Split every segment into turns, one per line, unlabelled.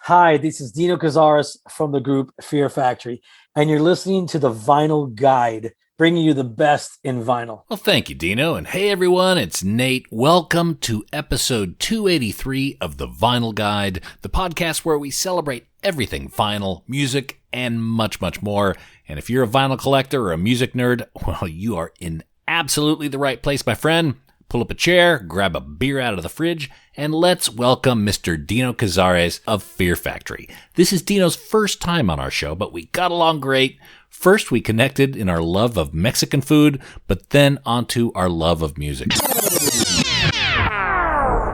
Hi, this is Dino Cazares from the group Fear Factory, and you're listening to the Vinyl Guide, bringing you the best in vinyl.
Well, thank you, Dino. And hey, everyone, it's Nate. Welcome to episode 283 of the Vinyl Guide, the podcast where we celebrate everything vinyl, music, and much, much more. And if you're a vinyl collector or a music nerd, well, you are in absolutely the right place, my friend. Pull up a chair, grab a beer out of the fridge, and let's welcome Mr. Dino Cazares of Fear Factory. This is Dino's first time on our show, but we got along great. First, we connected in our love of Mexican food, but then onto our love of music.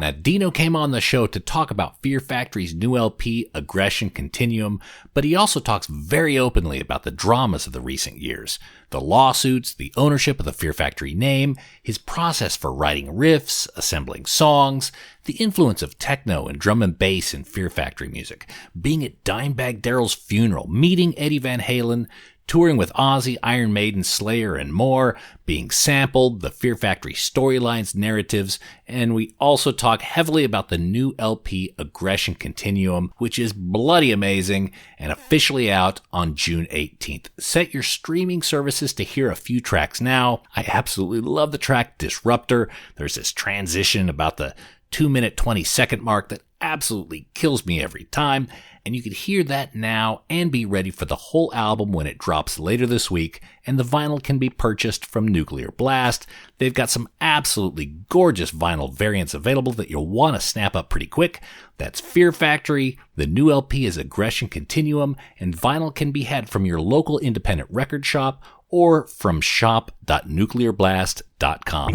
Now, Dino came on the show to talk about Fear Factory's new LP, Aggression Continuum, but he also talks very openly about the dramas of the recent years, the lawsuits, the ownership of the Fear Factory name, his process for writing riffs, assembling songs, the influence of techno and drum and bass in Fear Factory music, being at Dimebag Darrell's funeral, meeting Eddie Van Halen, touring with Ozzy, Iron Maiden, Slayer, and more, being sampled, the Fear Factory storylines, narratives, and we also talk heavily about the new LP Aggression Continuum, which is bloody amazing and officially out on June 18th. Set your streaming services to hear a few tracks now. I absolutely love the track Disruptor. There's this transition about the 2-minute 20-second mark that absolutely kills me every time. And you can hear that now and be ready for the whole album when it drops later this week, and the vinyl can be purchased from Nuclear Blast. They've got some absolutely gorgeous vinyl variants available that you'll want to snap up pretty quick. That's Fear Factory, the new LP is Aggression Continuum, and vinyl can be had from your local independent record shop or from shop.nuclearblast.com.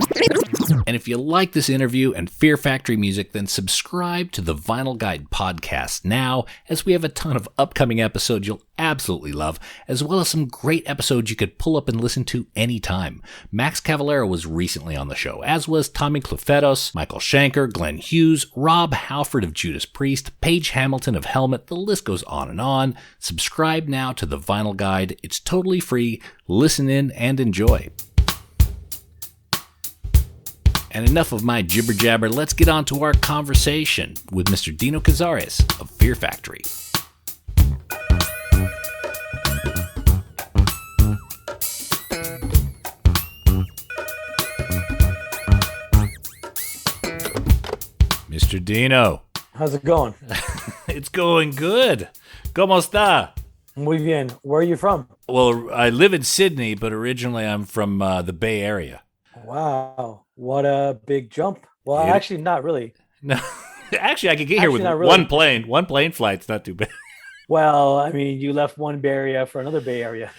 And if you like this interview and Fear Factory music, then subscribe to the Vinyl Guide podcast now, as we have a ton of upcoming episodes you'll absolutely love, as well as some great episodes you could pull up and listen to anytime. Max Cavalera was recently on the show, as was Tommy Clufetos, Michael Schenker, Glenn Hughes, Rob Halford of Judas Priest, Paige Hamilton of Helmet, the list goes on and on. Subscribe now to the Vinyl Guide. It's totally free. Listen in and enjoy. And enough of my jibber jabber, let's get on to our conversation with Mr. Dino Cazares of Fear Factory. Mr. Dino.
How's it going?
It's going good. ¿Cómo está?
Muy bien. Where are you from?
Well, I live in Sydney, but originally I'm from the Bay Area.
Wow. What a big jump. Well, actually, not really.
No, actually, I could get here with
really.
one plane. One plane flight's not too bad.
Well, I mean, you left one Bay Area for another Bay Area.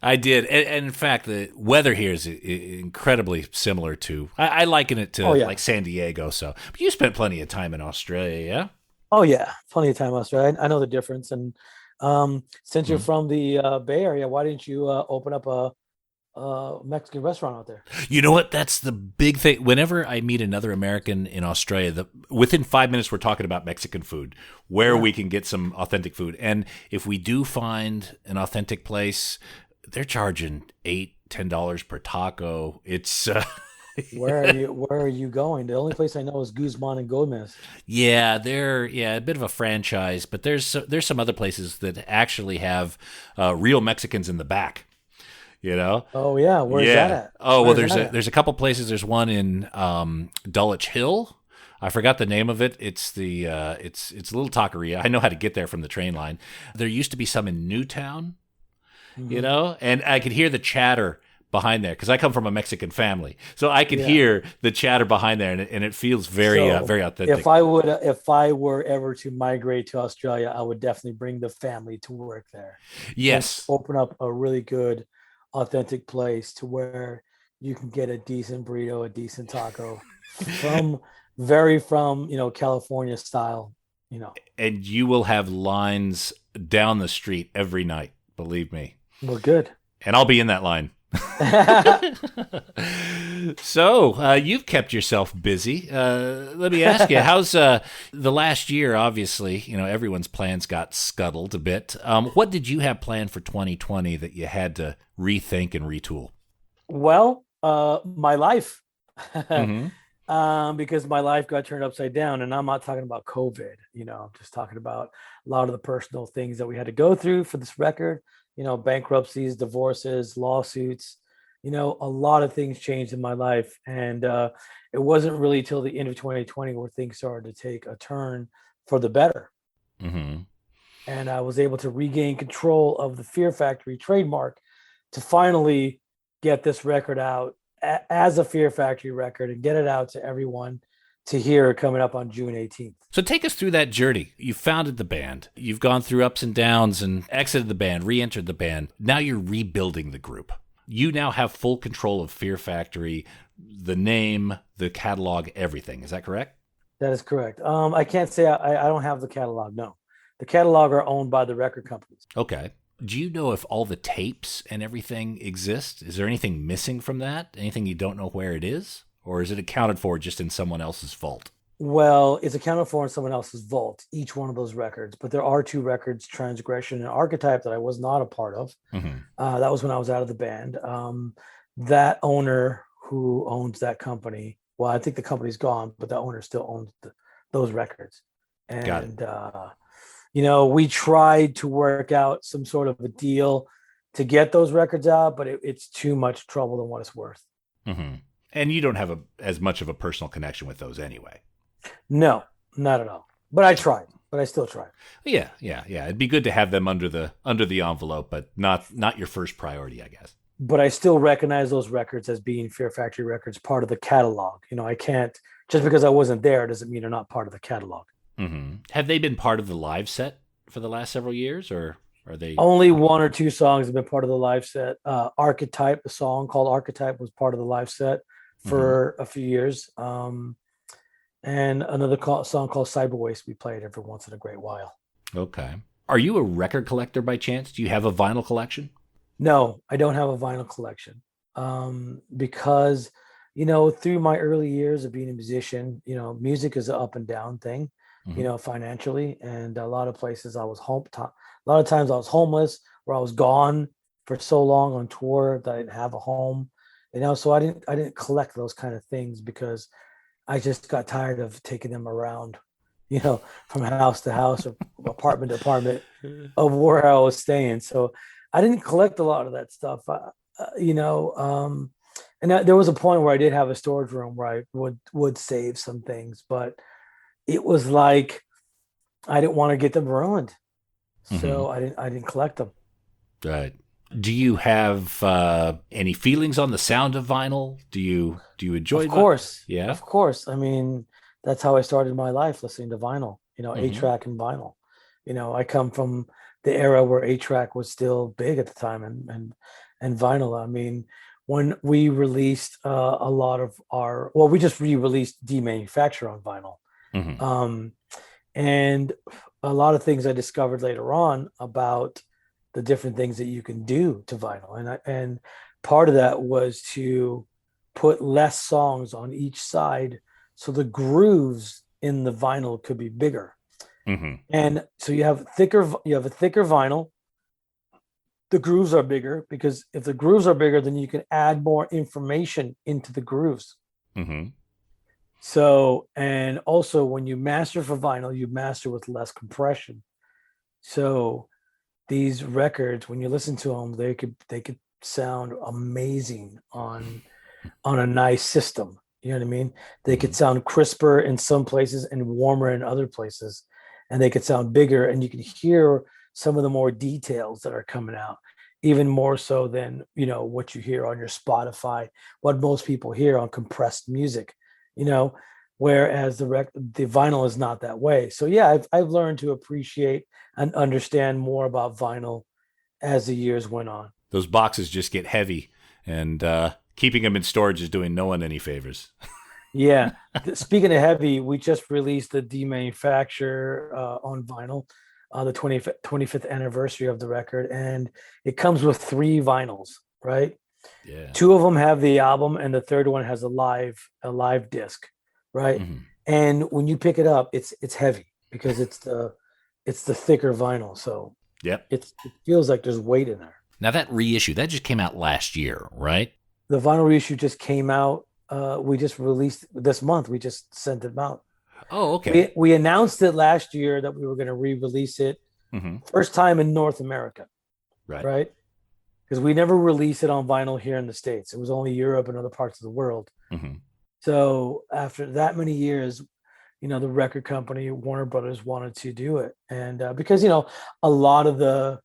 I did. And in fact, the weather here is incredibly similar to, I liken it to like San Diego. So, but you spent plenty of time in Australia, yeah?
Oh, yeah. Plenty of time in Australia. I know the difference. And since you're from the Bay Area, why didn't you open up a Mexican restaurant out there?
You know what? That's the big thing. Whenever I meet another American in Australia, within 5 minutes, we're talking about Mexican food, where we can get some authentic food. And if we do find an authentic place, they're charging $8-10 per taco. It's
Where are you going? The only place I know is Guzman and Gomez.
Yeah, they're a bit of a franchise, but there's some other places that actually have real Mexicans in the back. You know?
Oh yeah, where's that at?
Oh well, there's a couple places. There's one in Dulwich Hill. I forgot the name of it. It's it's a little taqueria. I know how to get there from the train line. There used to be some in Newtown, you know, and I could hear the chatter behind there because I come from a Mexican family, so I could hear the chatter behind there, and it feels very very authentic.
If I were ever to migrate to Australia, I would definitely bring the family to work there.
Yes,
and open up a really good, authentic place to where you can get a decent burrito, a decent taco from California style,
and you will have lines down the street every night, believe me.
Well, good.
And I'll be in that line. So you've kept yourself busy. Let me ask you, how's the last year? Obviously, everyone's plans got scuttled a bit. What did you have planned for 2020 that you had to rethink and retool?
Well, my life. Because my life got turned upside down, and I'm not talking about COVID. I'm just talking about a lot of the personal things that we had to go through for this record. Bankruptcies, divorces, lawsuits. A lot of things changed in my life, and it wasn't really till the end of 2020 where things started to take a turn for the better.
Mm-hmm.
And I was able to regain control of the Fear Factory trademark to finally get this record out as a Fear Factory record and get it out to everyone to hear coming up on June 18th.
So take us through that journey. You founded the band. You've gone through ups and downs and exited the band, re-entered the band. Now you're rebuilding the group. You now have full control of Fear Factory, the name, the catalog, everything. Is that correct?
That is correct. I can't say I don't have the catalog. No, the catalog are owned by the record companies.
Okay. Do you know if all the tapes and everything exist? Is there anything missing from that? Anything you don't know where it is? Or is it accounted for just in someone else's vault?
Well, it's accounted for in someone else's vault, each one of those records. But there are two records, Transgression and Archetype, that I was not a part of.
Mm-hmm.
That was when I was out of the band. That owner who owns that company, well, I think the company's gone, but the owner still owns those records. And, we tried to work out some sort of a deal to get those records out, but it's too much trouble than what it's worth.
Mm-hmm. And you don't have as much of a personal connection with those anyway.
No, not at all. But I tried. But I still tried.
Yeah. It'd be good to have them under the envelope, but not your first priority, I guess.
But I still recognize those records as being Fear Factory records, part of the catalog. I can't, just because I wasn't there doesn't mean they're not part of the catalog.
Mm-hmm. Have they been part of the live set for the last several years, or are they?
Only one or two songs have been part of the live set. Archetype, a song called Archetype, was part of the live set for a few years. And another song called Cyber Waste we played every once in a great while.
Okay. Are you a record collector by chance? Do you have a vinyl collection?
No, I don't have a vinyl collection. Because, through my early years of being a musician, music is an up and down thing, financially. And a lot of places I was a lot of times I was homeless, or I was gone for so long on tour that I didn't have a home, so I didn't collect those kind of things because I just got tired of taking them around, from house to house or apartment to apartment of where I was staying. So I didn't collect a lot of that stuff, and there was a point where I did have a storage room where I would save some things, but it was like I didn't want to get them ruined, so I didn't collect them.
Right. Do you have any feelings on the sound of vinyl? Do you enjoy?
Of course,
yeah.
Of course. I mean, that's how I started my life, listening to vinyl. 8-track and vinyl. I come from the era where 8-track was still big at the time, and vinyl. I mean, when we released a lot of we just re-released Demanufacture on vinyl, and a lot of things I discovered later on about the different things that you can do to vinyl. And part of that was to put less songs on each side, so the grooves in the vinyl could be bigger. And so you have a thicker vinyl. The grooves are bigger, because if the grooves are bigger, then you can add more information into the grooves. So, and also when you master for vinyl, you master with less compression. So these records, when you listen to them, they could sound amazing on a nice system. You know what I mean? They could sound crisper in some places and warmer in other places, and they could sound bigger, and you can hear some of the more details that are coming out, even more so than what you hear on your Spotify, what most people hear on compressed music. Whereas the vinyl is not that way. So yeah, I've learned to appreciate and understand more about vinyl as the years went on.
Those boxes just get heavy, and keeping them in storage is doing no one any favors.
Yeah. Speaking of heavy, we just released the Demanufacture on vinyl, the 25th anniversary of the record, and it comes with 3 vinyls, right?
Yeah.
2 of them have the album, and the third one has a live disc, right? And when you pick it up, it's heavy because it's the thicker vinyl. So it feels like there's weight in there.
Now that reissue, that just came out last year, right?
The vinyl reissue just came out we just released this month. We just sent it out.
Oh, okay.
We announced it last year that we were going to re-release it
Hmm.
first time in North America,
Right.
right? Because we never released it on vinyl here in the States. It was only Europe and other parts of the world.
Hmm.
So after that many years, the record company Warner Brothers wanted to do it, and because a lot of the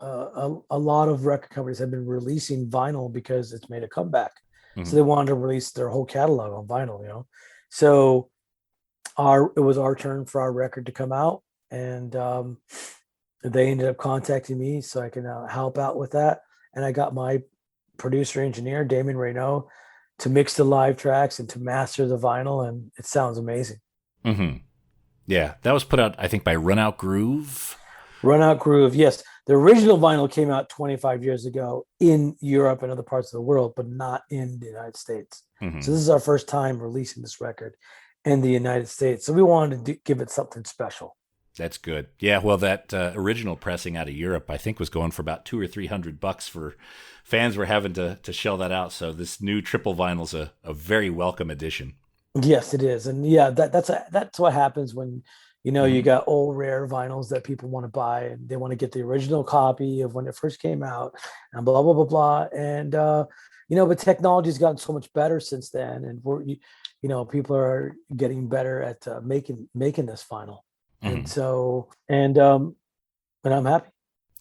a lot of record companies have been releasing vinyl because it's made a comeback. So
Hmm.
they wanted to release their whole catalog on vinyl. So it was our turn for our record to come out, and they ended up contacting me so I can help out with that. And I got my producer engineer Damon Reynaud to mix the live tracks and to master the vinyl, and it sounds amazing.
Hmm. Yeah, that was put out, I think, by Run Out Groove.
Run Out Groove, yes. The original vinyl came out 25 years ago in Europe and other parts of the world, but not in the United States. So
Hmm.
this is our first time releasing this record in the United States. So we wanted to give it something special.
That's good. Yeah, well, that original pressing out of Europe, I think, was going for about $200 or $300 for fans were having to shell that out. So this new triple vinyl's a very welcome addition.
Yes, it is, and yeah, that's what happens when you
Hmm.
got old rare vinyls that people want to buy, and they want to get the original copy of when it first came out, and blah blah blah blah. And but technology's gotten so much better since then, and people are getting better at making this vinyl, and
Hmm.
so and I'm happy.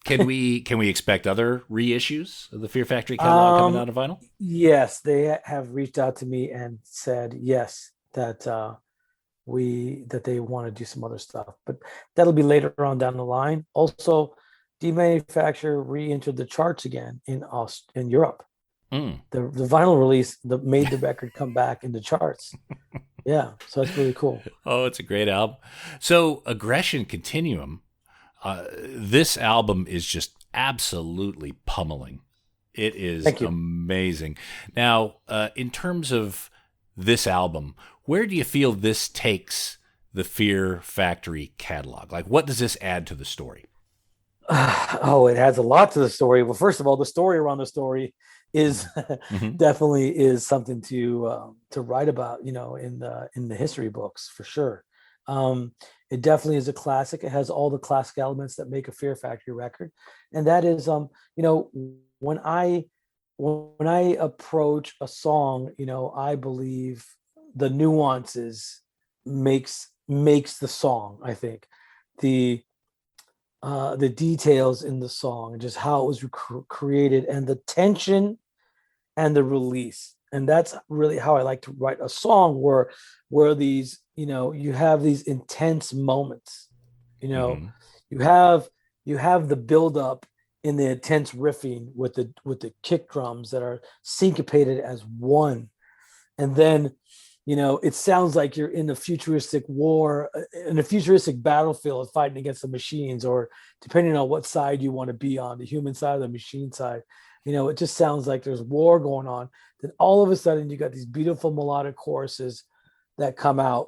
Can we expect other reissues of the Fear Factory catalog coming
Um,
out of vinyl?
yes, they have reached out to me and said yes that that they want to do some other stuff, but that'll be later on down the line. Also, demanufacture re-entered the charts again in Europe.
Mm.
The vinyl release that made the record come back in the charts. Yeah, so that's really cool.
Oh, it's a great album. So, Aggression Continuum. This album is just absolutely pummeling. It is
Thank you.
amazing. Now, in terms of this album, where do you feel this takes the Fear Factory catalog? Like, what does this add to the story?
Oh, it adds a lot to the story. Well, first of all, the story around the story is
Hmm.
definitely is something to write about, in the history books for sure. Um, it definitely is a classic. It has all the classic elements that make a Fear Factory record, and that is, when I approach a song, I believe the nuances makes the song. I think the the details in the song and just how it was created and the tension and the release. And that's really how I like to write a song where these, you have these intense moments. You know,
Hmm.
you have you have the buildup in the intense riffing with the kick drums that are syncopated as one, and then it sounds like you're in a futuristic war, in a futuristic battlefield fighting against the machines, or depending on what side you want to be on, the human side or the machine side. It just sounds like there's war going on. Then all of a sudden you got these beautiful melodic choruses that come out,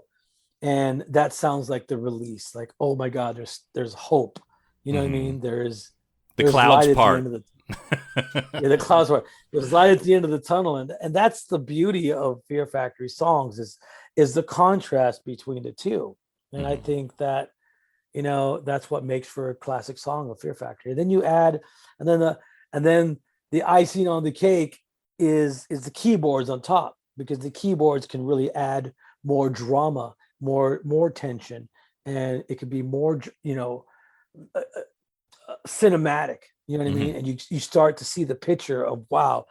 and that sounds like the release, like, oh my god, there's hope. You know what I
Hmm.
mean?
The
There's
clouds
light at the end
part.
of the yeah, the clouds were. There's light at the end of the tunnel, and that's the beauty of Fear Factory songs is the contrast between the two. And I
Hmm.
think that that's what makes for a classic song of Fear Factory. And then you add, and then the icing on the cake is the keyboards on top, because the keyboards can really add more drama, more tension, and it could be more uh, cinematic. You know what I mean?
Hmm.
And you start to see the picture of, wow,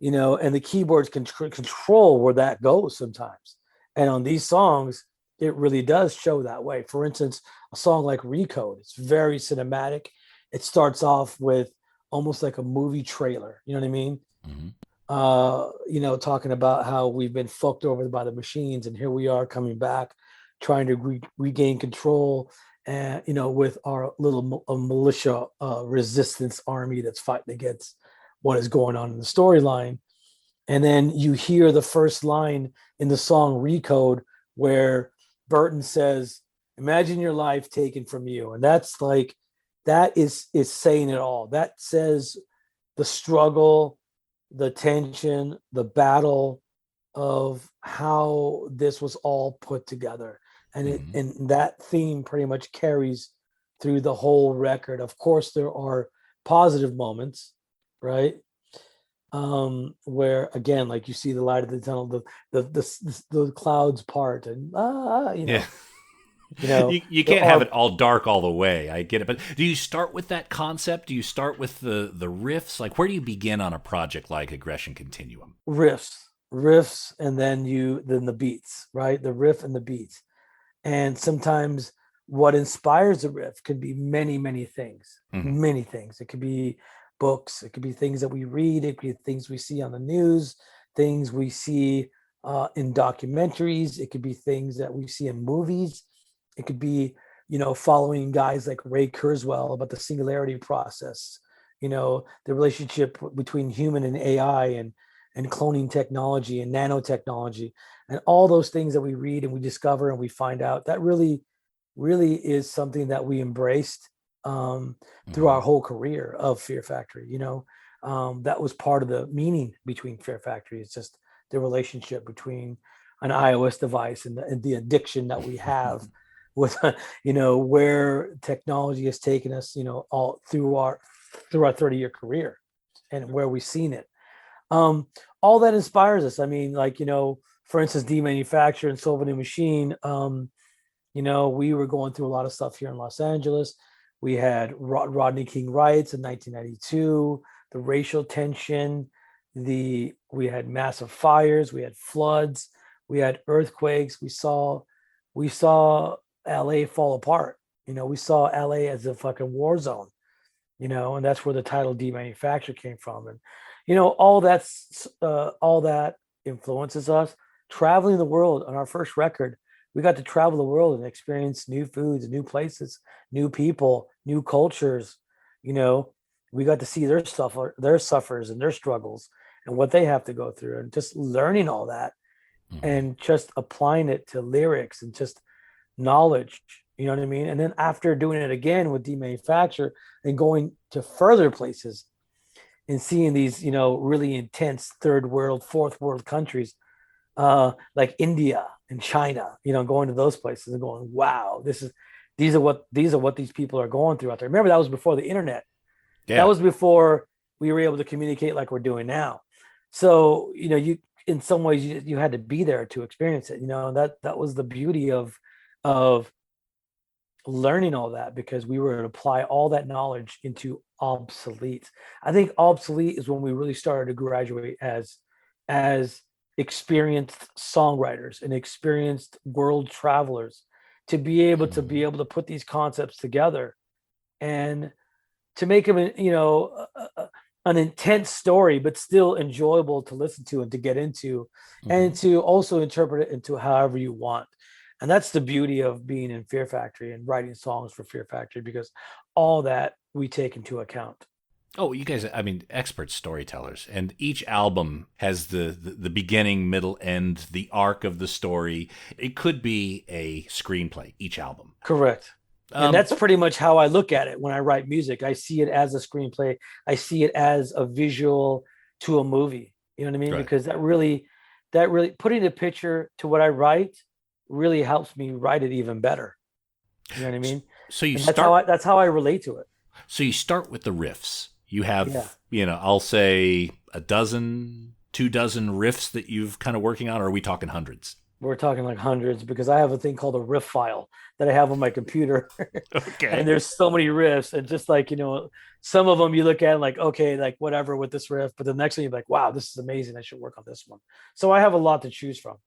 and the keyboards can control where that goes sometimes. And on these songs, it really does show that way. For instance, a song like Recode, it's very cinematic. It starts off with almost like a movie trailer. You know what I mean?
Hmm.
Talking about how we've been fucked over by the machines, and here we are coming back, trying to regain control, and with our little militia resistance army that's fighting against what is going on in the storyline. And then you hear the first line in the song Recode, where Burton says, "Imagine your life taken from you," and that's like, that is saying it all. That says the struggle, the tension, the battle, of how this was all put together, and
Hmm.
that theme pretty much carries through the whole record. Of course, there are positive moments, right? Where again, like you see the light of the tunnel, the clouds part, and
Yeah.
you know,
You
there
can't have
are
it all dark all the way. I get it. But do you start with that concept? Do you start with the riffs? Like, where do you begin on a project like Aggression Continuum?
riffs, and then the beats, right? The riff and the beats. And sometimes what inspires a riff could be many things,
Hmm.
many things. It could be books, it could be things that we read, it could be things we see on the news, things we see in documentaries, it could be things that we see in movies, it could be, following guys like Ray Kurzweil about the singularity process, the relationship between human and AI, and cloning technology and nanotechnology, and all those things that we read and we discover and we find out, that really is something that we embraced um, through
Hmm.
our whole career of Fear Factory. That was part of the meaning between Fear Factory. It's just the relationship between an iOS device and the addiction that we have with, where technology has taken us, all through our 30-year career, and where we've seen it. um, all that inspires us. I mean, like, for instance, demanufacture and Sylvan Machine. We were going through a lot of stuff here in Los Angeles. We had Rodney King riots in 1992, the racial tension, we had massive fires, we had floods, we had earthquakes. We saw LA fall apart. We saw LA as a fucking war zone, and that's where the title demanufacture came from. And all that influences us. Traveling the world on our first record, we got to travel the world and experience new foods, new places, new people, new cultures. You know, we got to see their suffers and their struggles and what they have to go through, and just learning all that
Hmm.
and just applying it to lyrics and just knowledge. You know what I mean? And then after doing it again with demanufacture and going to further places and seeing these, really intense third world, fourth world countries, like India and China, going to those places and going, wow, these are what these people are going through out there. Remember, that was before the internet. That
Yeah.
was before we were able to communicate like we're doing now. So, you in some ways you had to be there to experience it. That was the beauty of learning all that, because we were to apply all that knowledge into obsolete. I think obsolete is when we really started to graduate as experienced songwriters and experienced world travelers, to be
Hmm.
able to put these concepts together and to make them, an intense story, but still enjoyable to listen to and to get into,
Hmm.
and to also interpret it into however you want. And that's the beauty of being in Fear Factory and writing songs for Fear Factory, because all that we take into account.
Oh, you guys, I mean, expert storytellers. And each album has the beginning, middle, end, the arc of the story. It could be a screenplay, each album.
Correct. And
Um,
that's pretty much how I look at it when I write music. I see it as a screenplay. I see it as a visual to a movie. You know what I mean?
right.
Because that really putting a picture to what I write really helps me write it even better. You know what I mean?
So you
And that's how
start
I that's how I relate to it.
so you start with the riffs. You
Yeah.
have, I'll say a dozen, 2 dozen riffs that you've kind of working on, or are we talking hundreds?
We're talking like hundreds, because I have a thing called a riff file that I have on my computer. And
Okay.
there's so many riffs, and just like, some of them you look at like, okay, like whatever with this riff, but the next one you're like, wow, this is amazing, I should work on this one. So I have a lot to choose from.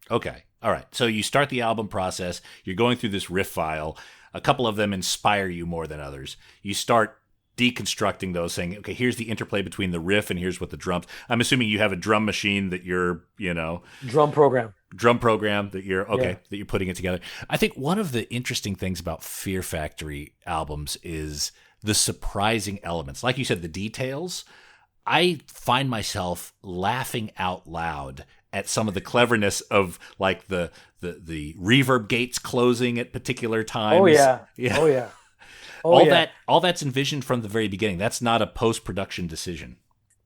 Okay. All right. So you start the album process. You're going through this riff file. A couple of them inspire you more than others. You start deconstructing those, saying, okay, here's the interplay between the riff and here's what the drums. I'm assuming you have a drum machine that you're,
Drum program.
drum program that you're,
Yeah.
okay, that you're putting it together. I think one of the interesting things about Fear Factory albums is the surprising elements. Like you said, the details. I find myself laughing out loud at some of the cleverness of like the reverb gates closing at particular
Oh
times.
yeah.
Yeah.
Oh yeah. Oh
All
yeah.
that all that's envisioned from the very beginning. That's not a post-production decision.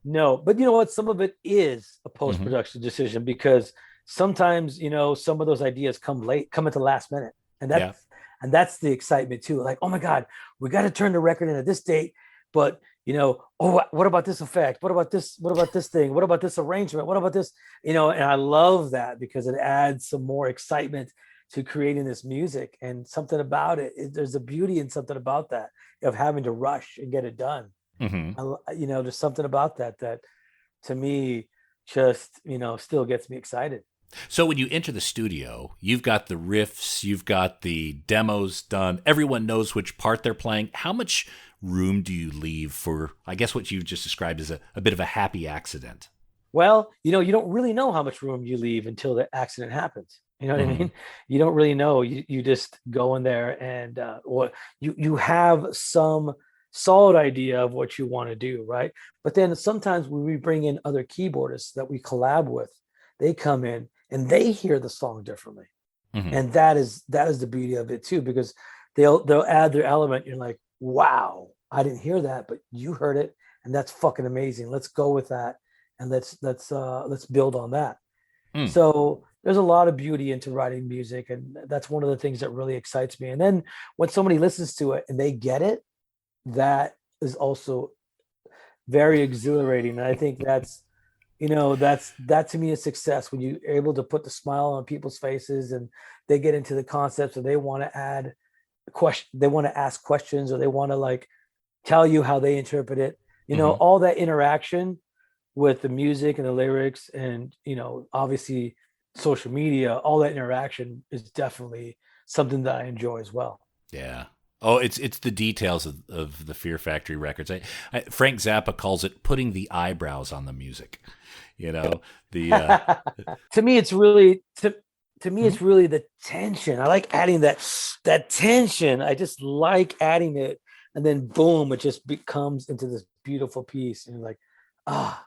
No, but you know what? Some of it is a post
Hmm.
production decision because sometimes some of those ideas come late, come at the last minute, and
Yeah.
that's the excitement too. Like, oh my god, we got to turn the record in at this date, but oh, what about this effect? What about this? What about this thing? What about this arrangement? What about this? And I love that because it adds some more excitement to creating this music and something about there's a beauty in something about that of having to rush and get it done.
Hmm.
There's something about that to me just still gets me excited.
So when you enter the studio, you've got the riffs, you've got the demos done. Everyone knows which part they're playing. How much room do you leave for, I guess, what you've just described as a bit of a happy accident?
Well, you don't really know how much room you leave until the accident happens. You know what I
Hmm.
mean? You don't really know. You just go in there and or you have some solid idea of what you want to do, right? But then sometimes when we bring in other keyboardists that we collab with, they come in and they hear the song differently.
Hmm.
And that is the beauty of it too, because they'll add their element. You're like, wow, I didn't hear that, but you heard it, and that's fucking amazing. Let's go with that, and let's build on that.
Mm.
So there's a lot of beauty into writing music, and that's one of the things that really excites me. And then when somebody listens to it and they get it, that is also very exhilarating. And I think that to me is success when you're able to put the smile on people's faces and they get into the concepts or they want to add question, they want to ask questions or they want to like tell you how they interpret it.
Hmm.
All that interaction with the music and the lyrics and obviously social media, all that interaction is definitely something that I enjoy as well.
Yeah. Oh, it's the details of the Fear Factory records. Frank Zappa calls it putting the eyebrows on the music. You know, the
To me it's really to me
Mhm.
it's really the tension. I like adding that tension. I just like adding it, and then boom, it just becomes into this beautiful piece and you're like, ah,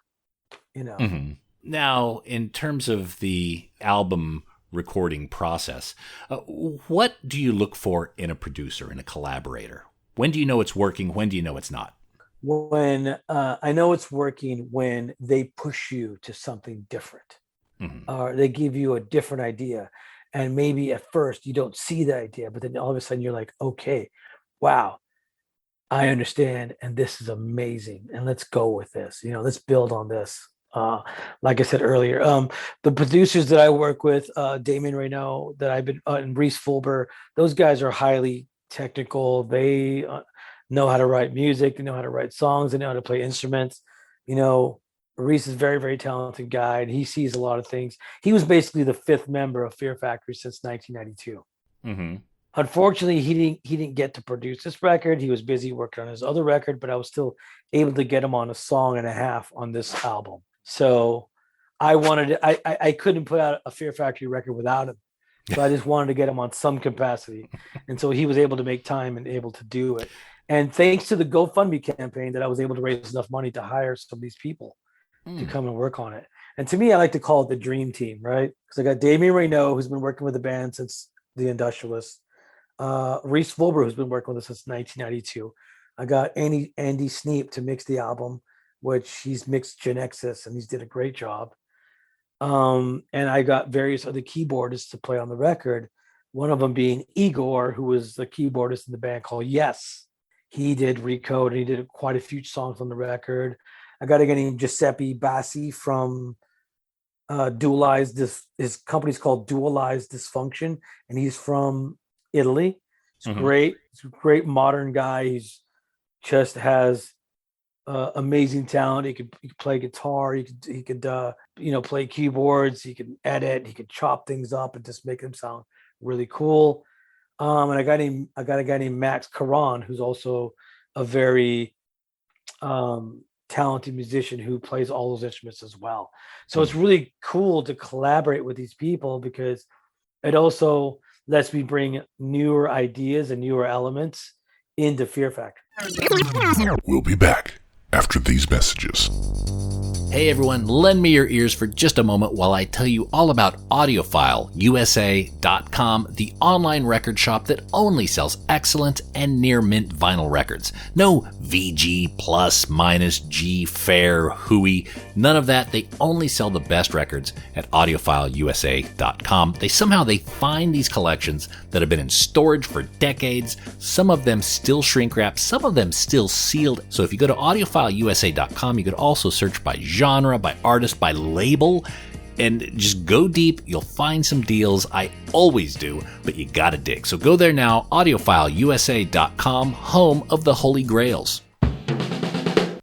you know
Mhm. Now, in terms of the album recording process, what do you look for in a producer, in a collaborator? When do you know it's working? When do you know it's not?
when I know it's working when they push you to something different,
Hmm.
or they give you a different idea, and maybe at first you don't see the idea, but then all of a sudden you're like, okay, wow, I understand, and this is amazing, and let's go with this. Let's build on this. Like I said earlier, the producers that I work with, Damien Reynaud, that I've been, and Reese Fulber, those guys are highly technical. They know how to write music. They know how to write songs. They know how to play instruments. You know, Reese is a very, very talented guy, and he sees a lot of things. He was basically the fifth member of Fear Factory since 1992.
Hmm.
Unfortunately, he didn't get to produce this record. He was busy working on his other record, but I was still able to get him on a song and a half on this album. So I couldn't put out a Fear Factory record without him. So I just wanted to get him on some capacity. And so he was able to make time and able to do it. And thanks to the GoFundMe campaign that I was able to raise enough money to hire some of these people to
Mm.
come and work on it. And to me, I like to call it the dream team, right? Because I got Damien Reynaud, who's been working with the band since the Industrialists, Reese Wilbur, who's been working with us since 1992. I got Andy Sneap to mix the album, which he's mixed Genexus and he's did a great job. And I got various other keyboardists to play on the record. One of them being Igor, who was the keyboardist in the band called Yes. He did Recode and he did quite a few songs on the record. I got a guy named Giuseppe Bassi from Dualized. His company's called Dualized Dysfunction, and he's from Italy. He's
Hmm.
great. He's a great modern guy. He's just has amazing talent. He could play guitar. He could play keyboards. He could edit. He could chop things up and just make them sound really cool. And I got a guy named Max Caron, who's also a very talented musician who plays all those instruments as well. So it's
Mm.
really cool to collaborate with these people because it also lets me bring newer ideas and newer elements into Fear Factor.
We'll be back after these messages.
Hey everyone, lend me your ears for just a moment while I tell you all about AudiophileuSA.com, the online record shop that only sells excellent and near mint vinyl records. No VG plus minus G fair hooey, none of that. They only sell the best records at AudiophileuSA.com. They find these collections that have been in storage for decades. Some of them still shrink wrapped, some of them still sealed. So if you go to AudiophileuSA.com, you could also search by genre, by artist, by label, and just go deep. You'll find some deals. I always do, but you gotta dig. So go there now, AudiophileuSA.com, home of the Holy Grails.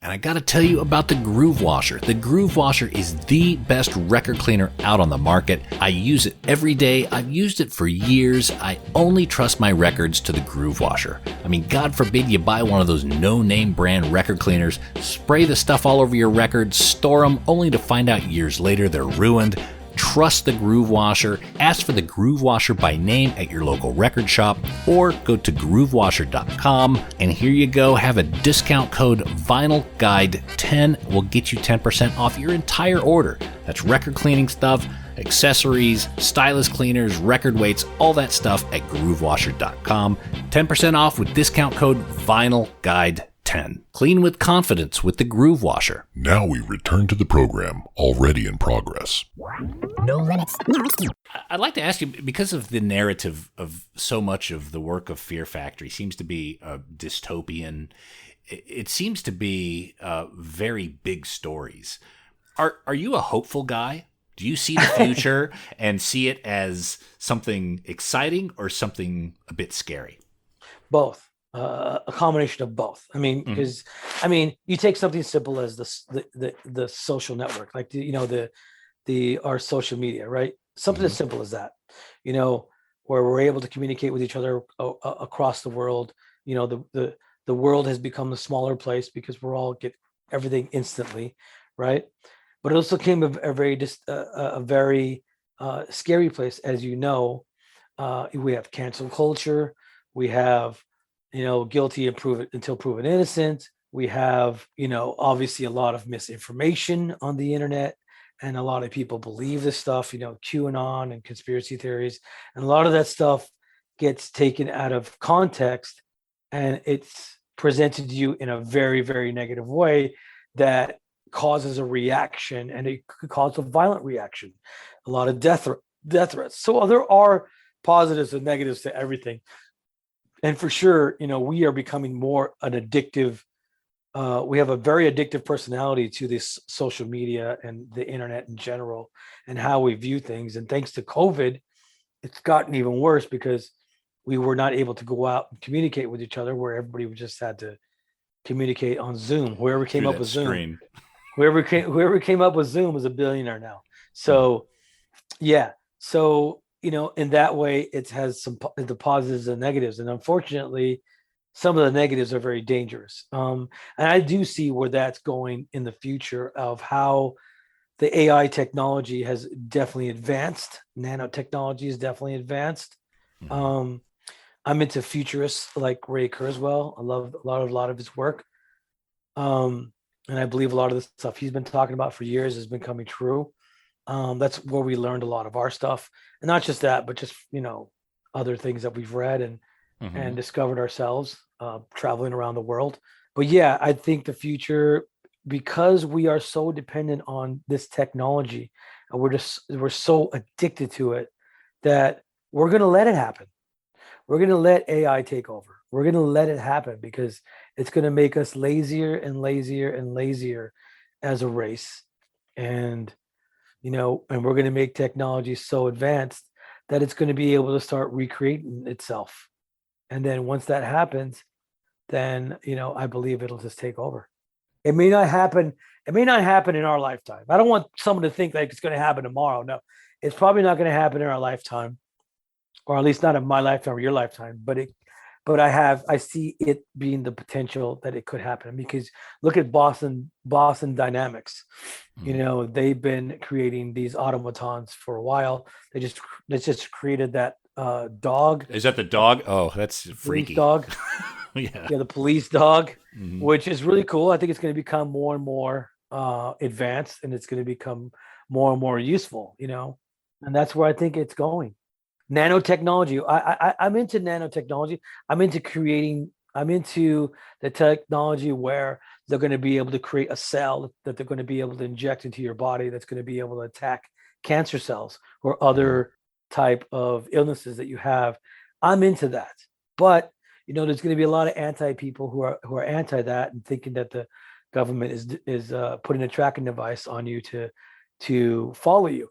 And I gotta tell you about the Groove Washer. The Groove Washer is the best record cleaner out on the market. I use it every day. I've used it for years. I only trust my records to the Groove Washer. I mean, God forbid you buy one of those no-name brand record cleaners, spray the stuff all over your records, store them, only to find out years later they're ruined. Trust the Groove Washer. Ask for the Groove Washer by name at your local record shop or go to groovewasher.com. And here you go. Have a discount code VinylGuide10 will get you 10% off your entire order. That's record cleaning stuff, accessories, stylus cleaners, record weights, all that stuff at groovewasher.com. 10% off with discount code VinylGuide10. Clean with confidence with the Groove Washer.
Now we return to the program, already in progress.
No limits.
I'd like to ask you, because of the narrative of so much of the work of Fear Factory seems to be dystopian, it seems to be very big stories. Are you a hopeful guy? Do you see the future and see it as something exciting or something a bit scary?
Both. A combination of both. I mean, because you take something simple as the social network, like our social media, right? Something as simple as that, where we're able to communicate with each other across the world. The world has become a smaller place because we're all get everything instantly, right? But it also came a very scary place, as you know. We have cancel culture. We have guilty until proven innocent. We have, obviously a lot of misinformation on the internet, and a lot of people believe this stuff, QAnon and conspiracy theories. And a lot of that stuff gets taken out of context and it's presented to you in a very, very negative way that causes a reaction, and it could cause a violent reaction, a lot of death threats. So there are positives and negatives to everything. And for sure, we are becoming more an addictive. We have a very addictive personality to this social media and the internet in general, and how we view things. And thanks to COVID, it's gotten even worse because we were not able to go out and communicate with each other, where everybody just had to communicate on Zoom. Whoever came up with Zoom, whoever came up with Zoom is a billionaire now. So, yeah. So, in that way, it has some the positives and negatives. And unfortunately, some of the negatives are very dangerous. And I do see where that's going in the future, of how the AI technology has definitely advanced. Nanotechnology is definitely advanced. I'm into futurists like Ray Kurzweil. I love a lot of his work. And I believe a lot of the stuff he's been talking about for years has been coming true. That's where we learned a lot of our stuff, and not just that, but just other things that we've read and discovered ourselves traveling around the world. But yeah, I think the future, because we are so dependent on this technology and we're so addicted to it, that we're going to let it happen. We're going to let AI take over. We're going to let it happen because it's going to make us lazier and lazier and lazier as a race. And and we're going to make technology so advanced that it's going to be able to start recreating itself. And then once that happens, then, I believe it'll just take over. It may not happen. It may not happen in our lifetime. I don't want someone to think like it's going to happen tomorrow. No, it's probably not going to happen in our lifetime, or at least not in my lifetime or your lifetime. But I see it being the potential that it could happen, because look at Boston Dynamics. They've been creating these automatons for a while. They just created that dog.
Is that the dog? Oh, that's freaky.
Dog.
Yeah,
the police dog, which is really cool. I think it's going to become more and more advanced, and it's going to become more and more useful, and that's where I think it's going. Nanotechnology. I'm into nanotechnology. I'm into the technology where they're going to be able to create a cell that they're going to be able to inject into your body that's going to be able to attack cancer cells or other type of illnesses that you have. I'm into that. But there's going to be a lot of anti people who are anti that and thinking that the government is putting a tracking device on you to follow you.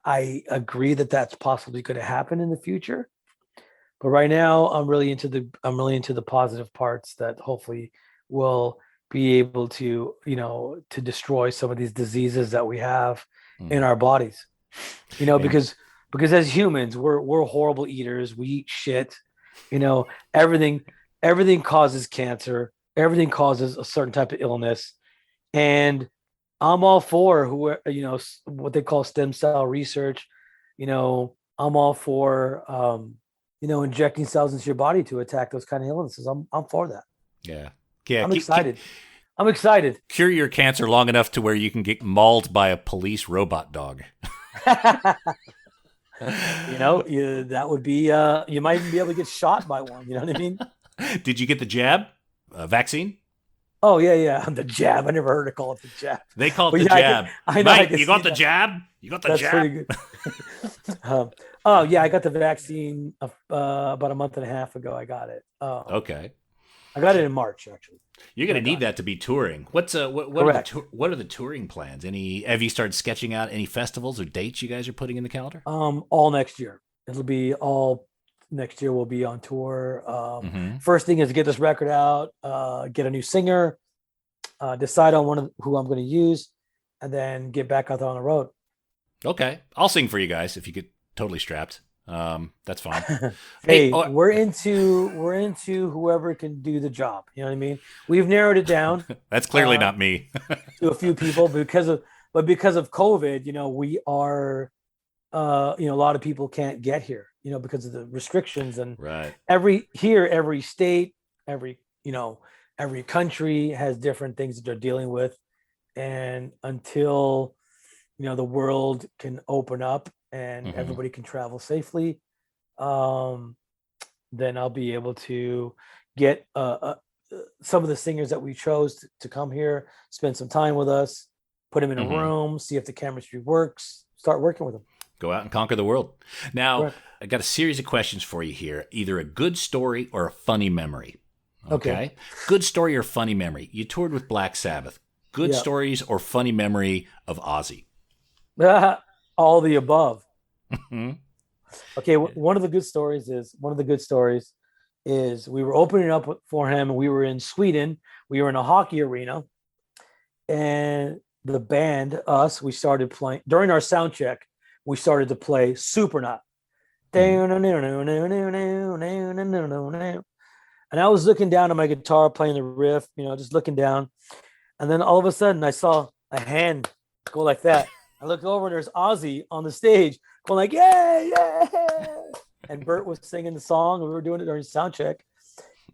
I agree that that's possibly going to happen in the future, but right now I'm really into the positive parts that hopefully will be able to to destroy some of these diseases that we have in our bodies. Because as humans we're horrible eaters. We eat shit. Everything causes cancer. Everything causes a certain type of illness, and I'm all for what they call stem cell research. I'm all for injecting cells into your body to attack those kind of illnesses. I'm for that.
Yeah.
I'm excited. I'm excited.
Cure your cancer long enough to where you can get mauled by a police robot dog.
That would be you might even be able to get shot by one. You know what I mean?
Did you get the jab vaccine?
Oh yeah. The jab. I never heard it called the jab.
They call it the jab.
I know.
Mate, you got the jab? You got the
That's
jab?
pretty good. Oh yeah, I got the vaccine about a month and a half ago. I got it.
Okay.
I got it in March, actually.
You're gonna need that to be touring. What are the touring plans? Have you started sketching out any festivals or dates you guys are putting in the calendar?
All next year. It'll be all next year. We'll be on tour. First thing is to get this record out, get a new singer, decide on who I'm going to use, and then get back out there on the road.
Okay, I'll sing for you guys if you get totally strapped. That's fine.
Hey, we're into whoever can do the job. You know what I mean? We've narrowed it down.
That's clearly not me.
To a few people because of COVID. We are, a lot of people can't get here. Because of the restrictions and
right.
Every state, every country has different things that they're dealing with, and until the world can open up and everybody can travel safely, then I'll be able to get some of the singers that we chose to come here, spend some time with us, put them in a room, see if the chemistry works, start working with them.
Go out and conquer the world. Now,
Correct.
I got a series of questions for you here. Either a good story or a funny memory. Okay. Good story or funny memory. You toured with Black Sabbath. Good stories or funny memory of Ozzy?
All the above. Okay. One of the good stories is we were opening up for him, and we were in Sweden. We were in a hockey arena, and the band, we started playing during our sound check. We started to play Supernaut. And I was looking down at my guitar playing the riff, just looking down. And then all of a sudden I saw a hand go like that. I looked over and there's Ozzy on the stage going like, yeah. And Bert was singing the song. We were doing it during sound check.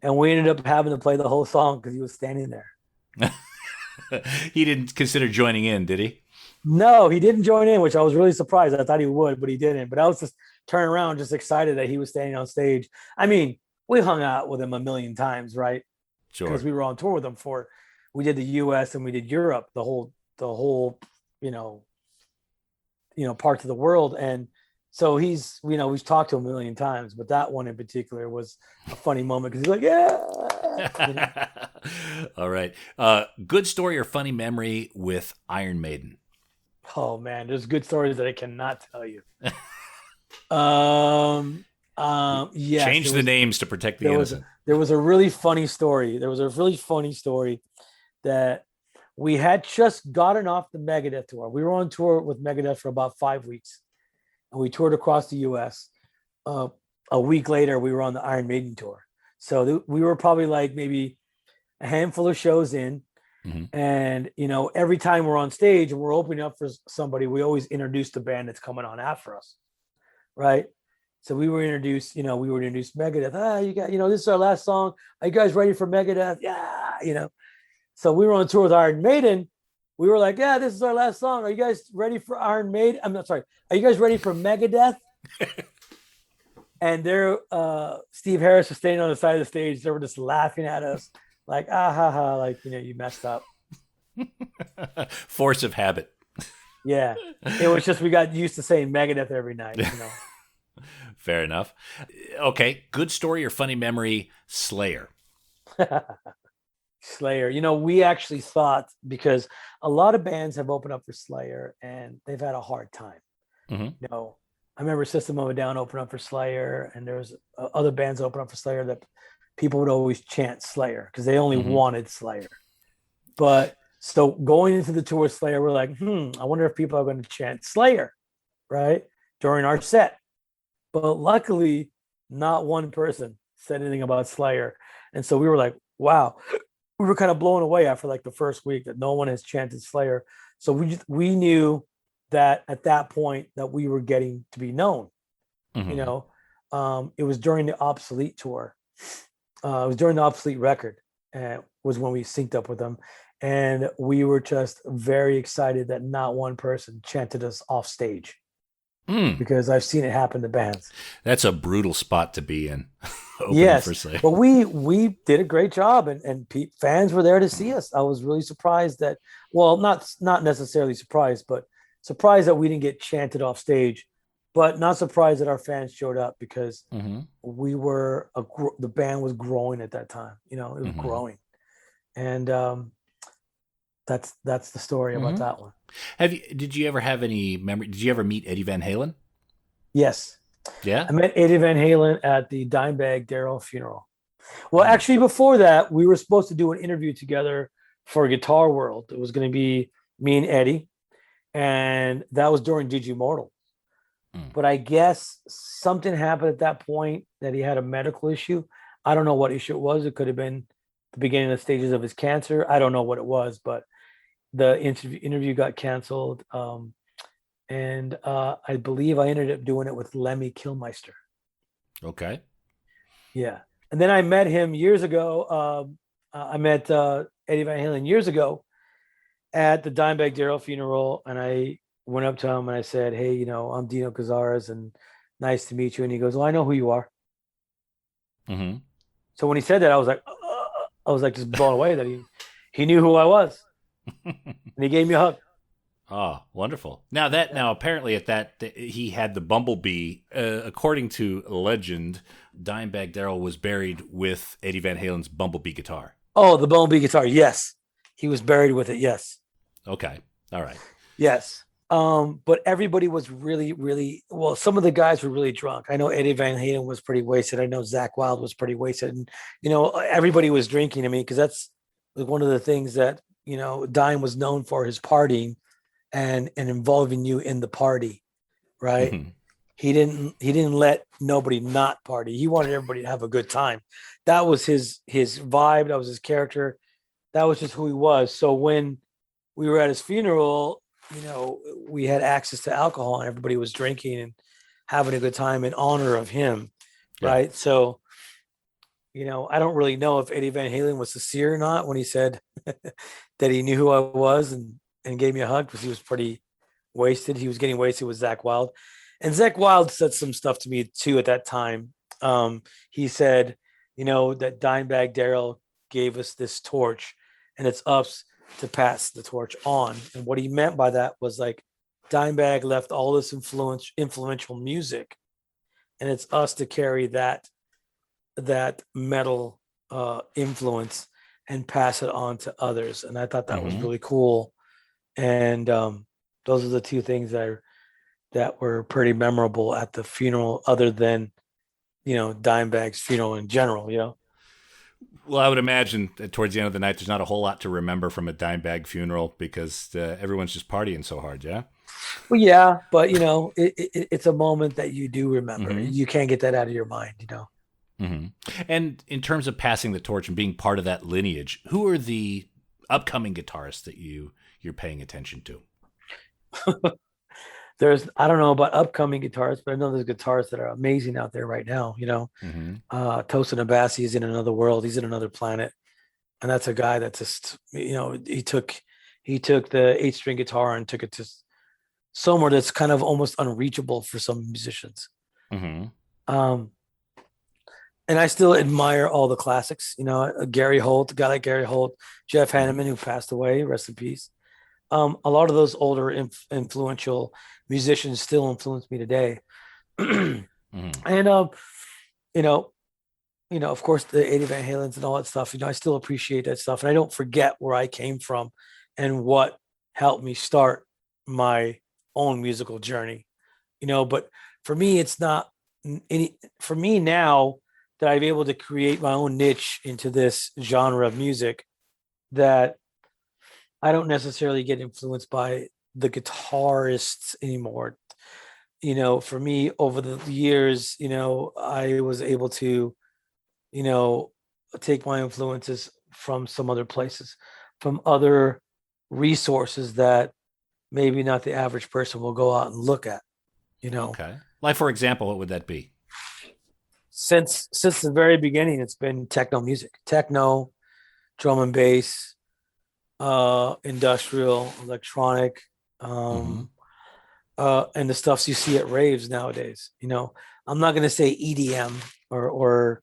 And we ended up having to play the whole song because he was standing there.
He didn't consider joining in, did he?
No, he didn't join in, which I was really surprised. I thought he would, but he didn't. But I was just turning around, just excited that he was standing on stage. I mean, we hung out with him a million times, right?
Sure.
Because we were on tour with him we did the U.S. and we did Europe, the whole parts of the world. And so we've talked to him a million times, but that one in particular was a funny moment because he's like, yeah.
All right. Good story or funny memory with Iron Maiden?
Oh man, there's good stories that I cannot tell you. Yes.
Change the names to protect the innocent.
There was a really funny story. That we had just gotten off the Megadeth tour. We were on tour with Megadeth for about 5 weeks, and we toured across the U.S. A week later, we were on the Iron Maiden tour. So we were probably like maybe a handful of shows in. And, every time we're on stage and we're opening up for somebody, we always introduce the band that's coming on after us. Right. So we were introduced Megadeth. You got, this is our last song. Are you guys ready for Megadeth? Yeah. So we were on tour with Iron Maiden, we were like, yeah, this is our last song. Are you guys ready for Iron Maiden? I'm not sorry. Are you guys ready for Megadeth? And there, Steve Harris was standing on the side of the stage. They were just laughing at us, like, ah ha ha, like, you messed up.
Force of habit.
Yeah. It was just we got used to saying Megadeth every night,
Fair enough. Okay, good story or funny memory, Slayer.
Slayer. We actually thought, because a lot of bands have opened up for Slayer and they've had a hard time.
Mm-hmm.
I remember System of a Down opened up for Slayer, and there was other bands open up for Slayer that people would always chant Slayer because they only wanted Slayer. But so going into the tour with Slayer, we're like, I wonder if people are going to chant Slayer, right, during our set. But luckily, not one person said anything about Slayer. And so we were like, wow. We were kind of blown away after like the first week that no one has chanted Slayer. So we knew that at that point that we were getting to be known. It was during the Obsolete tour. It was during the Obsolete record, was when we synced up with them. And we were just very excited that not one person chanted us off stage. Because I've seen it happen to bands.
That's a brutal spot to be in.
Yes,
for Slayer.
But we did a great job, and fans were there to see us. I was really surprised that, well, not necessarily surprised, but surprised that we didn't get chanted off stage, but not surprised that our fans showed up, because we were the band was growing at that time. It was growing, and that's the story about that one.
Did you ever have any memory? Did you ever meet Eddie Van Halen?
Yes.
Yeah.
I met Eddie Van Halen at the Dimebag Darrell funeral. Well, actually, before that, we were supposed to do an interview together for Guitar World. It was going to be me and Eddie, and that was during Digimortal. But I guess something happened at that point that he had a medical issue. I don't know what issue it was. It could have been the beginning of the stages of his cancer. I don't know what it was, but the interview got canceled. And I believe I ended up doing it with Lemmy Kilmister.
Okay.
Yeah. And then I met him years ago. I met Eddie Van Halen years ago at the Dimebag Darrell funeral. And I went up to him and I said, hey, I'm Dino Cazares, and nice to meet you. And he goes, well, I know who you are. So when he said that, I was like just blown away that he knew who I was. And he gave me a hug.
Oh, wonderful. Now apparently at that, he had the Bumblebee. According to legend, Dimebag Darrell was buried with Eddie Van Halen's Bumblebee guitar.
Oh, the Bumblebee guitar. Yes. He was buried with it. Yes.
Okay. All right.
Yes. But everybody was really, really, well, some of the guys were really drunk. I know Eddie Van Halen was pretty wasted. I know Zakk Wylde was pretty wasted. And, everybody was drinking. I mean, because that's one of the things that, Dime was known for, his partying and involving you in the party, right? He didn't let nobody not party. He wanted everybody to have a good time. That was his vibe. That was his character. That was just who he was. So when we were at his funeral, we had access to alcohol and everybody was drinking and having a good time in honor of him. Yeah. Right. So, I don't really know if Eddie Van Halen was sincere or not when he said that he knew who I was and gave me a hug, because he was pretty wasted. He was getting wasted with Zakk Wylde. And Zakk Wylde said some stuff to me too at that time. He said, that Dimebag Darrell gave us this torch and it's us to pass the torch on. And what he meant by that was like, Dimebag left all this influential music, and it's us to carry that metal influence and pass it on to others. And I thought that was really cool. And those are the two things that were pretty memorable at the funeral, other than, Dimebag's funeral in general,
Well, I would imagine that towards the end of the night, there's not a whole lot to remember from a Dimebag funeral, because everyone's just partying so hard, yeah?
Well, yeah, but, it's a moment that you do remember. You can't get that out of your mind,
And in terms of passing the torch and being part of that lineage, who are the upcoming guitarists that you're paying attention to?
I don't know about upcoming guitarists, but I know there's guitarists that are amazing out there right now. Tosin Abasi is in another world. He's in another planet. And that's a guy that just, he took he took the 8-string guitar and took it to somewhere that's kind of almost unreachable for some musicians.
Mm-hmm.
Um, and I still admire all the classics. Gary Holt, a guy like Gary Holt, Jeff Hanneman, who passed away, rest in peace. A lot of those older influential musicians still influence me today.
Mm-hmm.
And you know, of course, the Eddie Van Halen's and all that stuff. I still appreciate that stuff, and I don't forget where I came from and what helped me start my own musical journey. But for me, it's not any. For me now that I've able to create my own niche into this genre of music, that I don't necessarily get influenced by the guitarists anymore. For me, over the years, I was able to, you know, take my influences from some other places, from other resources that maybe not the average person will go out and look at.
Okay. Like, for example, what would that be?
Since the very beginning, it's been techno music, techno, drum and bass, industrial, electronic,
Mm-hmm.
and the stuffs you see at raves nowadays. I'm not going to say EDM or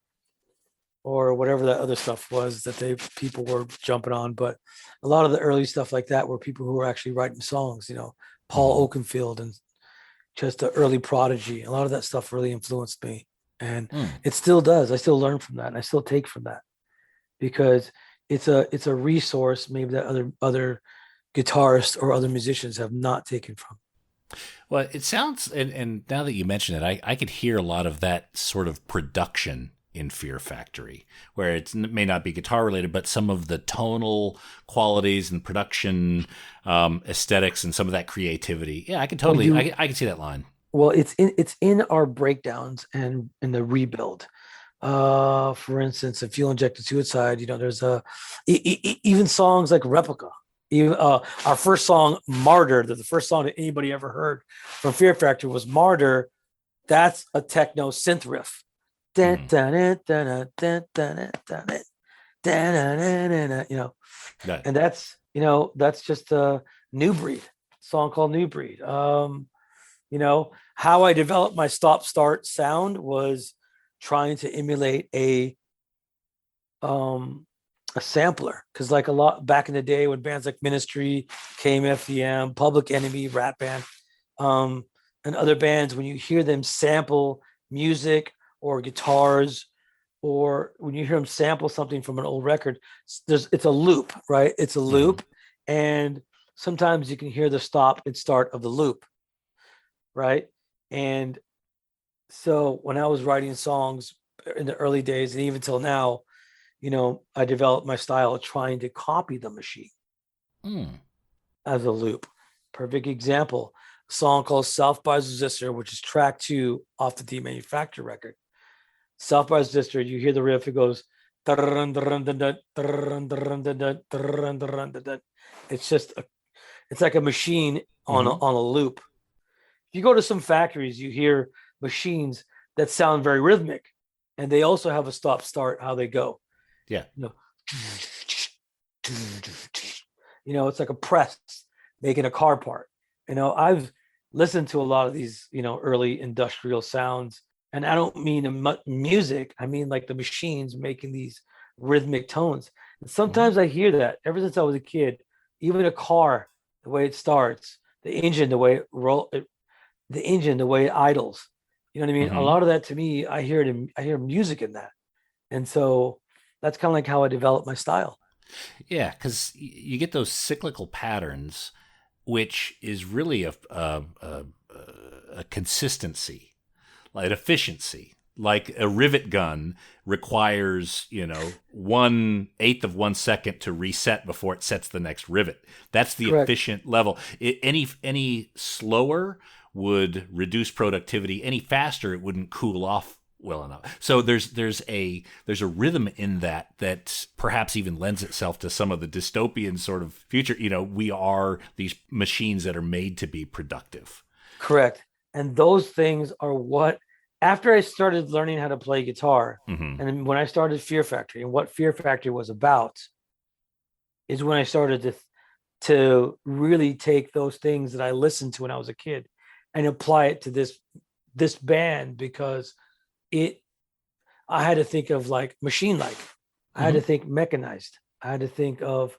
whatever that other stuff was that people were jumping on, but a lot of the early stuff like that were people who were actually writing songs. Paul Oakenfold and just the early Prodigy. A lot of that stuff really influenced me, and it still does. I still learn from that, and I still take from that because it's a resource maybe that other guitarists or other musicians have not taken from.
Well, it sounds, and now that you mention it, I could hear a lot of that sort of production in Fear Factory, where it may not be guitar related, but some of the tonal qualities and production aesthetics and some of that creativity. Yeah, I can totally, I can see that line.
Well, it's in our breakdowns and in the rebuild. For instance, if Fuel Injected Suicide, there's even songs like Replica. Even our first song, Martyr, the first song that anybody ever heard from Fear Factory was Martyr. That's a techno synth riff. And that's just a New Breed song called New Breed. How I developed my stop start sound was trying to emulate a sampler, because like a lot back in the day when bands like Ministry, KMFDM, Public Enemy, Rat Band, and other bands, when you hear them sample music or guitars, or when you hear them sample something from an old record, it's a loop, right? It's a loop, and sometimes you can hear the stop and start of the loop, right? And so when I was writing songs in the early days and even till now, I developed my style of trying to copy the machine as a loop. Perfect example, a song called South by Resistor, which is track 2 off the Demanufacture record. South by Resistor, you hear the riff, it goes, it's like a machine on a loop. If you go to some factories, you hear machines that sound very rhythmic, and they also have a stop start how they go.
Yeah.
It's like a press making a car part. I've listened to a lot of these, early industrial sounds, and I don't mean music. I mean like the machines making these rhythmic tones. And sometimes I hear that ever since I was a kid. Even a car, the way it starts, the engine, the way it idles. You know what I mean? A lot of that to me, I hear music in that, and so that's kind of like how I developed my style.
Yeah, because you get those cyclical patterns, which is really a consistency, like an efficiency. Like a rivet gun requires, 1/8 of 1 second to reset before it sets the next rivet. That's the
Correct.
efficient level. Any slower would reduce productivity. Any faster, it wouldn't cool off well enough. So there's a rhythm in that perhaps even lends itself to some of the dystopian sort of future. We are these machines that are made to be productive.
Correct. And those things are what, after I started learning how to play guitar, and when I started Fear Factory, and what Fear Factory was about is when I started to really take those things that I listened to when I was a kid and apply it to this band, because I had to think of like machine-like. I had to think mechanized. I had to think of,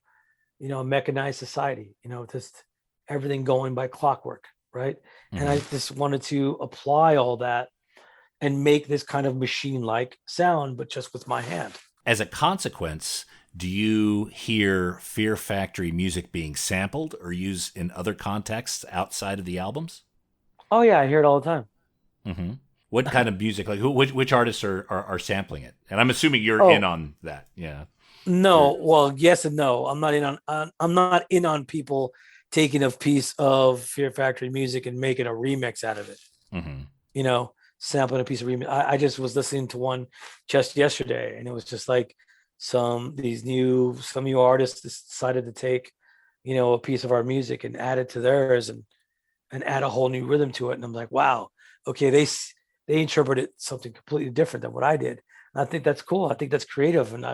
a mechanized society, just everything going by clockwork, right? And I just wanted to apply all that and make this kind of machine-like sound, but just with my hand.
As a consequence, do you hear Fear Factory music being sampled or used in other contexts outside of the albums?
Oh yeah, I hear it all the time.
Mm-hmm. What kind of music? Like which artists are sampling it? And I'm assuming you're in on that. Yeah.
No, well, yes and no. I'm not in on people taking a piece of Fear Factory music and making a remix out of it. Sampling a piece of remix. I just was listening to one just yesterday, and it was just like some new artists decided to take, a piece of our music and add it to theirs and add a whole new rhythm to it. And I'm like, wow, okay, they interpreted something completely different than what I did. And I think that's cool. I think that's creative, and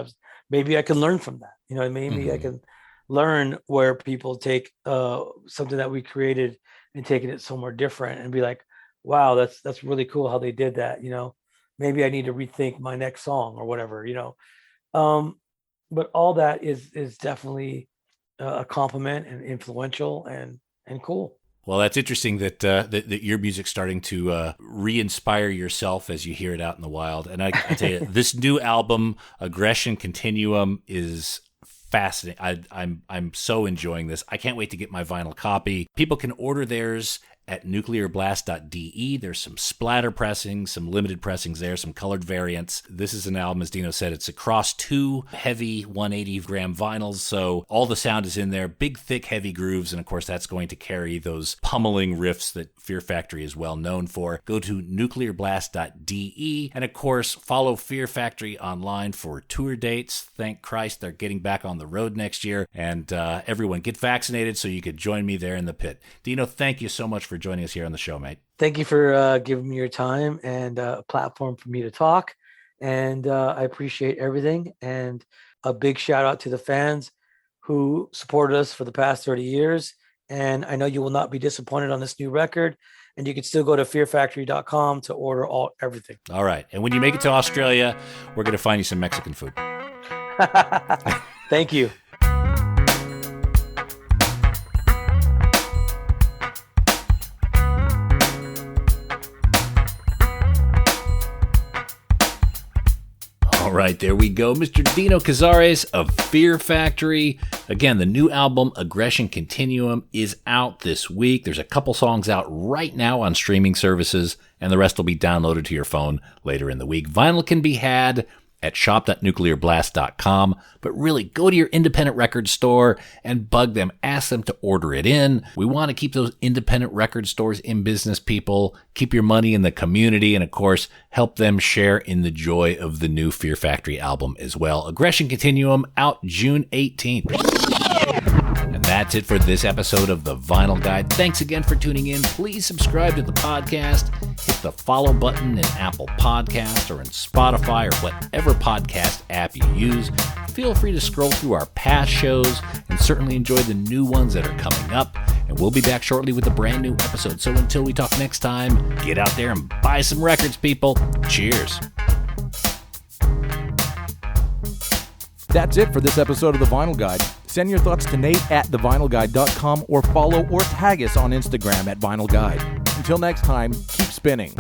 maybe I can learn from that. Maybe I can learn where people take something that we created and taking it somewhere different and be like, wow, that's really cool how they did that. Maybe I need to rethink my next song or whatever. But all that is definitely a compliment and influential and cool.
Well, that's interesting that your music's starting to re-inspire yourself as you hear it out in the wild. And I tell you, this new album, Aggression Continuum, is fascinating. I'm so enjoying this. I can't wait to get my vinyl copy. People can order theirs at nuclearblast.de. There's some splatter pressings, some limited pressings there, some colored variants. This is an album, as Dino said, it's across 2 heavy 180-gram vinyls, so all the sound is in there, big, thick, heavy grooves, and of course that's going to carry those pummeling riffs that Fear Factory is well known for. Go to nuclearblast.de, and of course, follow Fear Factory online for tour dates. Thank Christ they're getting back on the road next year, and everyone get vaccinated so you could join me there in the pit. Dino, thank you so much for joining us here on the show, mate.
Thank you for giving me your time and a platform for me to talk. And I appreciate everything. And a big shout out to the fans who supported us for the past 30 years. And I know you will not be disappointed on this new record. And you can still go to fearfactory.com to order everything.
All right. And when you make it to Australia, we're going to find you some Mexican food.
Thank you.
All right, there we go. Mr. Dino Cazares of Fear Factory. Again, the new album, Aggression Continuum, is out this week. There's a couple songs out right now on streaming services, and the rest will be downloaded to your phone later in the week. Vinyl can be had at shop.nuclearblast.com, but really go to your independent record store and bug them. Ask them to order it in. We want to keep those independent record stores in business, people. Keep your money in the community, and of course, help them share in the joy of the new Fear Factory album as well. Aggression Continuum, out June 18th. And that's it for this episode of The Vinyl Guide. Thanks again for tuning in. Please subscribe to the podcast. Hit the follow button in Apple Podcasts or in Spotify or whatever podcast app you use. Feel free to scroll through our past shows and certainly enjoy the new ones that are coming up. And we'll be back shortly with a brand new episode. So until we talk next time, get out there and buy some records, people. Cheers.
That's it for this episode of The Vinyl Guide. Send your thoughts to Nate at thevinylguide.com or follow or tag us on Instagram at Vinyl Guide. Until next time, keep spinning.